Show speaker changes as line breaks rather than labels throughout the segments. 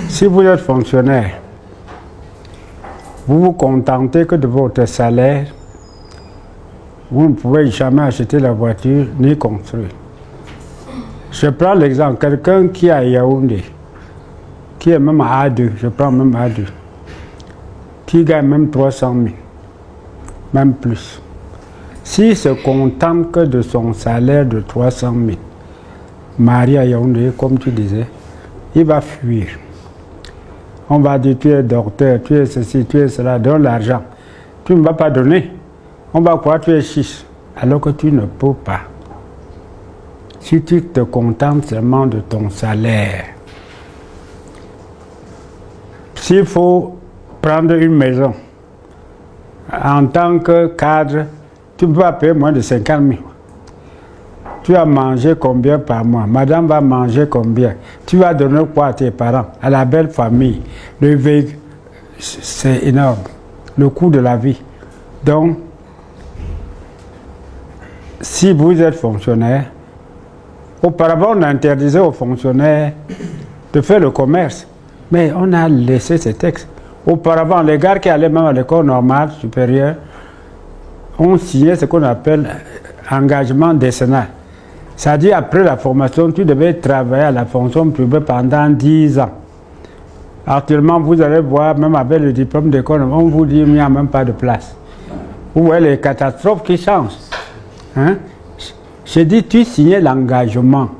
Si vous êtes fonctionnaire, vous vous contentez que de votre salaire, vous ne pouvez jamais acheter la voiture ni construire. Je prends l'exemple, quelqu'un qui est à Yaoundé, qui est même à A2, je prends même A2, qui gagne même 300 000, même plus. S'il se contente que de son salaire de 300 000, marié à Yaoundé, comme tu disais, il va fuir. On va dire, tu es docteur, tu es ceci, tu es cela, donne l'argent. Tu ne vas pas donner. On va croire que tu es chiche, alors que tu ne peux pas. Si tu te contentes seulement de ton salaire, s'il faut prendre une maison, en tant que cadre, tu ne peux pas payer moins de 50 000. Tu vas manger combien par mois? Madame va manger combien? Tu vas donner quoi à tes parents? À la belle famille? Le véhicule, c'est énorme. Le coût de la vie. Donc, si vous êtes fonctionnaire, auparavant on interdisait aux fonctionnaires de faire le commerce. Mais on a laissé ces textes. Auparavant, les gars qui allaient même à l'école normale supérieure, on signait ce qu'on appelle engagement décennal. C'est-à-dire, après la formation, tu devais travailler à la fonction publique pendant 10 ans. Actuellement, vous allez voir, même avec le diplôme d'école, on vous dit qu'il n'y a même pas de place. Vous voyez les catastrophes qui changent. Hein? J'ai dit, tu signais l'engagement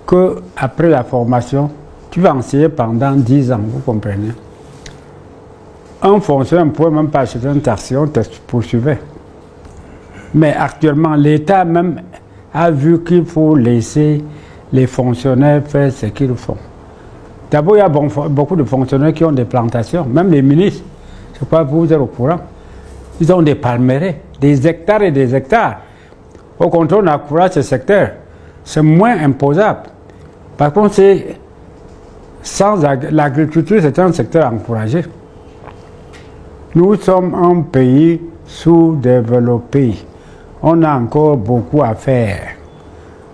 qu'après la formation, tu vas enseigner pendant 10 ans, vous comprenez? Un fonctionnaire ne pouvait même pas acheter une taxi, on te poursuivait. Mais actuellement, l'État même a vu qu'il faut laisser les fonctionnaires faire ce qu'ils font. D'abord, il y a beaucoup de fonctionnaires qui ont des plantations, même les ministres. Je ne sais pas si vous êtes au courant. Ils ont des palmeraies, des hectares et des hectares. Au contraire, on encourage ce secteur. C'est moins imposable. Par contre, l'agriculture, c'est un secteur encouragé. Nous sommes un pays sous-développé. On a encore beaucoup à faire.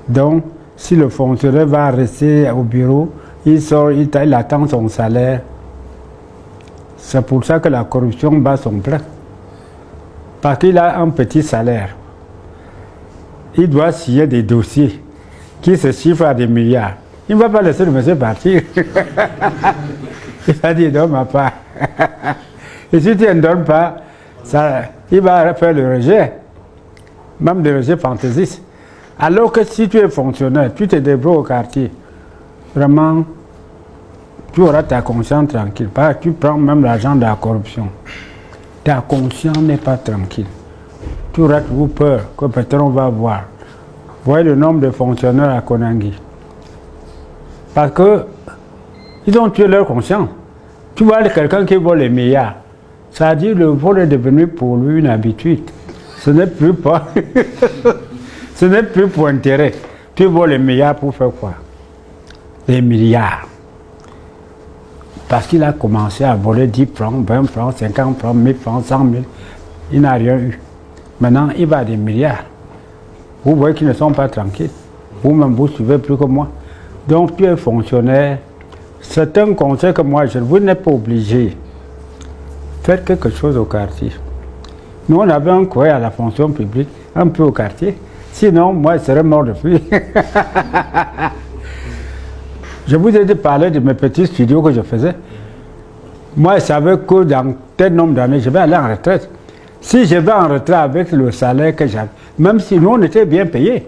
Donc, si le fonctionnaire va rester au bureau, il sort, il attend son salaire. C'est pour ça que la corruption bat son plein. Parce qu'il a un petit salaire. Il doit signer des dossiers qui se chiffrent à des milliards. Il ne va pas laisser le monsieur partir. Il va dire, donne ma part. Et si tu ne donnes pas, il va faire le rejet. Même des rejets fantaisistes. Alors que si tu es fonctionnaire, tu te débrouilles au quartier, vraiment, tu auras ta conscience tranquille. Parce que tu prends même l'argent de la corruption. Ta conscience n'est pas tranquille. Tu auras toujours peur que peut-être on va voir. Voyez le nombre de fonctionnaires à Konangui. Parce que ils ont tué leur conscience. Tu vois quelqu'un qui vole les milliards. Ça veut dire que le vol est devenu pour lui une habitude. Ce n'est plus pas. Ce n'est plus pour intérêt. Tu voles les milliards pour faire quoi? Les milliards. Parce qu'il a commencé à voler 10 francs, 20 francs, 50 francs, 1000 francs, 100 000. Il n'a rien eu. Maintenant, il va à des milliards. Vous voyez qu'ils ne sont pas tranquilles. Vous-même, vous ne suivez plus que moi. Donc, tu es fonctionnaire. C'est un conseil que moi, vous n'êtes pas obligé. Faites quelque chose au quartier. Nous, on avait un courrier à la fonction publique, un peu au quartier. Sinon, moi, je serais mort de fuir. Je vous ai parlé de mes petits studios que je faisais. Moi, je savais que dans tel nombre d'années, je vais aller en retraite. Si je vais en retraite avec le salaire que j'avais, même si nous, on était bien payés.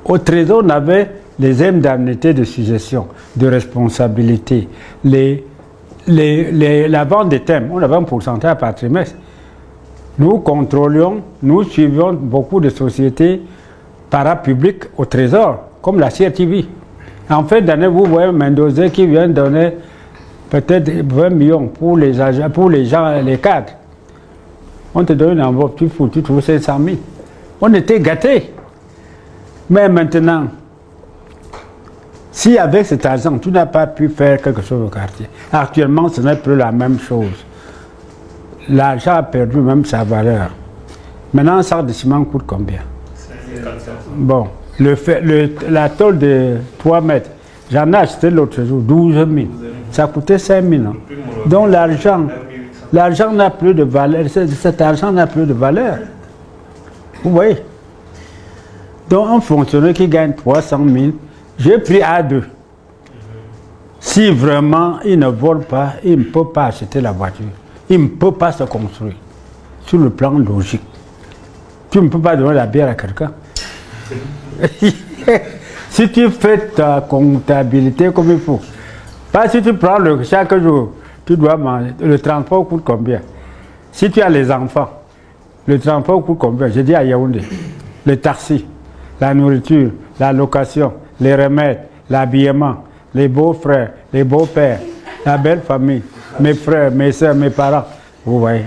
Au Trésor, on avait les indemnités de suggestion, de responsabilité, la vente des thèmes. On avait un pourcentage par trimestre. Nous contrôlions, nous suivions beaucoup de sociétés parapubliques au Trésor, comme la CRTV. En fin d'année, vous voyez Mendoza qui vient donner peut-être 20 millions pour les agents, pour les gens, les cadres. On te donne une enveloppe, tu trouves 500 000. On était gâtés. Mais maintenant, si avec cet argent, tu n'as pas pu faire quelque chose au quartier, actuellement, ce n'est plus la même chose. L'argent a perdu même sa valeur. Maintenant, un sac de ciment coûte combien? Bon, la tôle de 3 mètres, J'en ai acheté l'autre jour, 12 000. Ça coûtait 5 000. Hein. Donc l'argent n'a plus de valeur. Cet argent n'a plus de valeur. Vous voyez? Donc un fonctionnaire qui gagne 300 000, j'ai pris A2. Si vraiment il ne vole pas, il ne peut pas acheter la voiture. Il ne peut pas se construire. Sur le plan logique. Tu ne peux pas donner la bière à quelqu'un. Si tu fais ta comptabilité comme il faut, pas si tu prends chaque jour, tu dois manger. Le transport coûte combien? Si tu as les enfants, le transport coûte combien? Je dis à Yaoundé, le taxi, la nourriture, la location, les remèdes, l'habillement, les beaux-frères, les beaux-pères, la belle famille, mes frères, mes soeurs, mes parents. Vous voyez.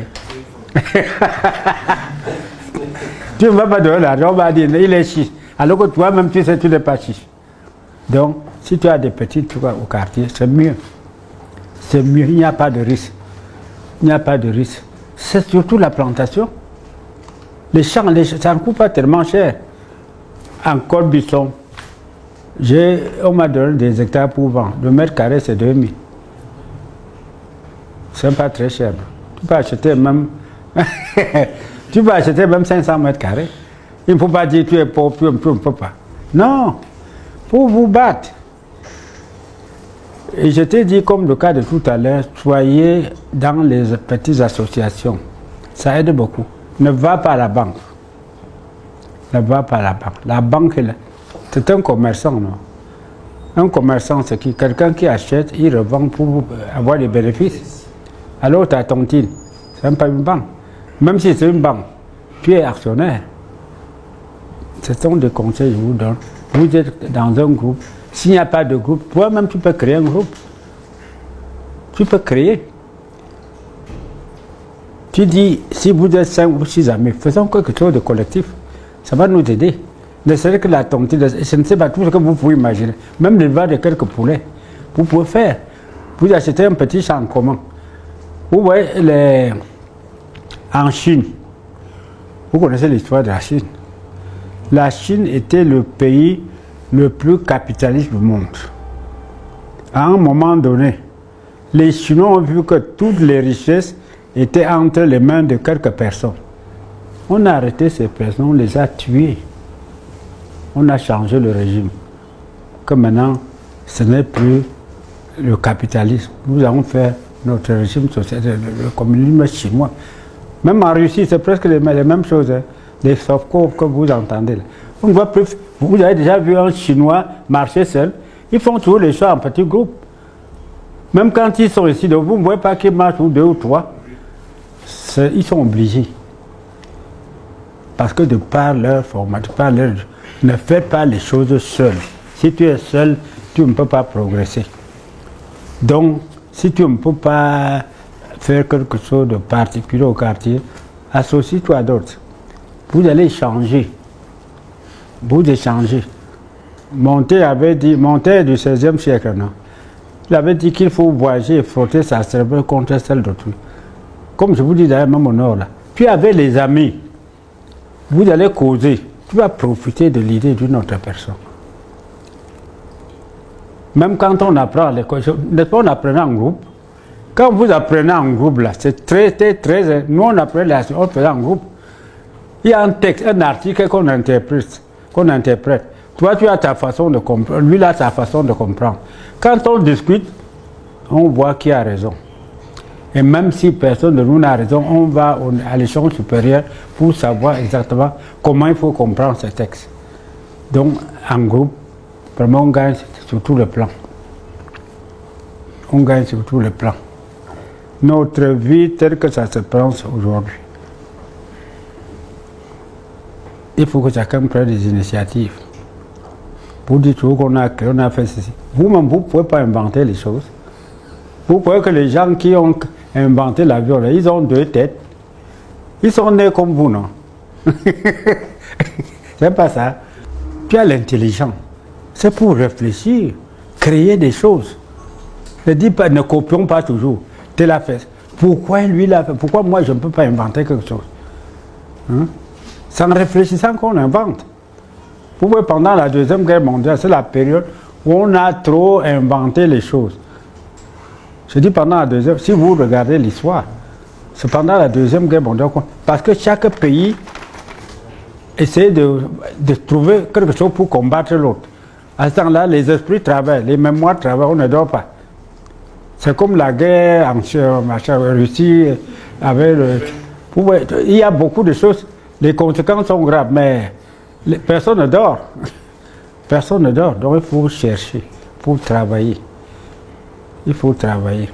Tu ne vas pas donner l'argent, on va dire, il est chiche. Alors que toi-même, tu sais, tu n'es pas chiche. Donc, si tu as des petits trucs au quartier, c'est mieux. C'est mieux, il n'y a pas de risque. Il n'y a pas de risque. C'est surtout la plantation. Les champs, ça ne coûte pas tellement cher. En Côte-Bisson, on m'a donné des hectares pour vendre. Le mètre carré, c'est 2 000. C'est pas très cher. Tu peux acheter même... tu peux acheter même 500 mètres carrés. Il ne faut pas dire que tu es pauvre, tu ne peux pas. Non, pour vous battre. Et je t'ai dit, comme le cas de tout à l'heure, soyez dans les petites associations. Ça aide beaucoup. Ne va pas à la banque. Ne va pas à la banque. La banque, c'est un commerçant, non? Un commerçant, c'est qui? Quelqu'un qui achète, il revend pour avoir des bénéfices. Alors, tu as ton TIN. C'est même pas une banque. Même si c'est une banque, tu es actionnaire. Ce sont des conseils que je vous donne. Vous êtes dans un groupe. S'il n'y a pas de groupe, toi-même, tu peux créer un groupe. Tu peux créer. Tu dis, si vous êtes 5 ou 6 amis, faisons quelque chose de collectif. Ça va nous aider. Ne serait que la tontine, je ne sais pas tout ce que vous pouvez imaginer. Même l'élevage de quelques poulets. Vous pouvez faire. Vous achetez un petit champ en commun. Vous voyez, en Chine, vous connaissez l'histoire de la Chine. La Chine était le pays le plus capitaliste du monde. À un moment donné, les Chinois ont vu que toutes les richesses étaient entre les mains de quelques personnes. On a arrêté ces personnes, on les a tuées. On a changé le régime. Que maintenant, ce n'est plus le capitalisme. Nous allons faire notre régime social, le communisme chinois. Même en Russie, c'est presque les mêmes choses. Hein. Les Sovkov que vous entendez. Là. On ne voit plus. Vous avez déjà vu un Chinois marcher seul. Ils font toujours les choses en petits groupes. Même quand ils sont ici, vous ne voyez pas qu'ils marchent ou 2 ou 3. Ils sont obligés. Parce que de par leur format, de par leur... Ne faites pas les choses seul. Si tu es seul, tu ne peux pas progresser. Donc, si tu ne peux pas faire quelque chose de particulier au quartier, associe-toi à d'autres. Vous allez changer. Vous échangez. Montaigne avait dit, Montaigne du XVIe siècle, non? Il avait dit qu'il faut voyager et frotter sa cervelle contre celle d'autrui. Comme je vous dis d'ailleurs, même au nord, là. Puis avec les amis, vous allez causer. Tu vas profiter de l'idée d'une autre personne. Même quand on apprend à l'école, n'est-ce pas, on apprenait en groupe. Quand vous apprenez en groupe, là, c'est très... Nous, on apprenait, on faisait en groupe. Il y a un texte, un article qu'on interprète. Toi, tu as ta façon de comprendre. Lui, il a sa façon de comprendre. Quand on discute, on voit qui a raison. Et même si personne de nous n'a raison, on va à l'échelon supérieur pour savoir exactement comment il faut comprendre ce texte. Donc, en groupe, vraiment, on gagne sur tout le plan. On gagne sur tout le plan. Notre vie telle que ça se pense aujourd'hui. Il faut que chacun prenne des initiatives. Pour dire toujours qu'on a créé, on a fait ceci. Vous-même, vous ne pouvez pas inventer les choses. Vous voyez que les gens qui ont inventé l'avion, ils ont 2 têtes. Ils sont nés comme vous, non? C'est pas ça. Tu as l'intelligence. C'est pour réfléchir, créer des choses. Ne dis pas, ne copions pas toujours. Tu l'as fait. Pourquoi lui l'a fait? Pourquoi moi je ne peux pas inventer quelque chose? Hein? C'est en réfléchissant qu'on invente. Vous voyez, pendant la Deuxième Guerre mondiale, c'est la période où on a trop inventé les choses. Je dis pendant la deuxième, si vous regardez l'histoire, c'est pendant la Deuxième Guerre mondiale, parce que chaque pays essayait de trouver quelque chose pour combattre l'autre. À ce temps-là, les esprits travaillent, les mémoires travaillent, on ne dort pas. C'est comme la guerre en Russie, avec il y a beaucoup de choses, les conséquences sont graves, mais personne ne dort. Personne ne dort, donc il faut chercher, il faut travailler. Il faut travailler.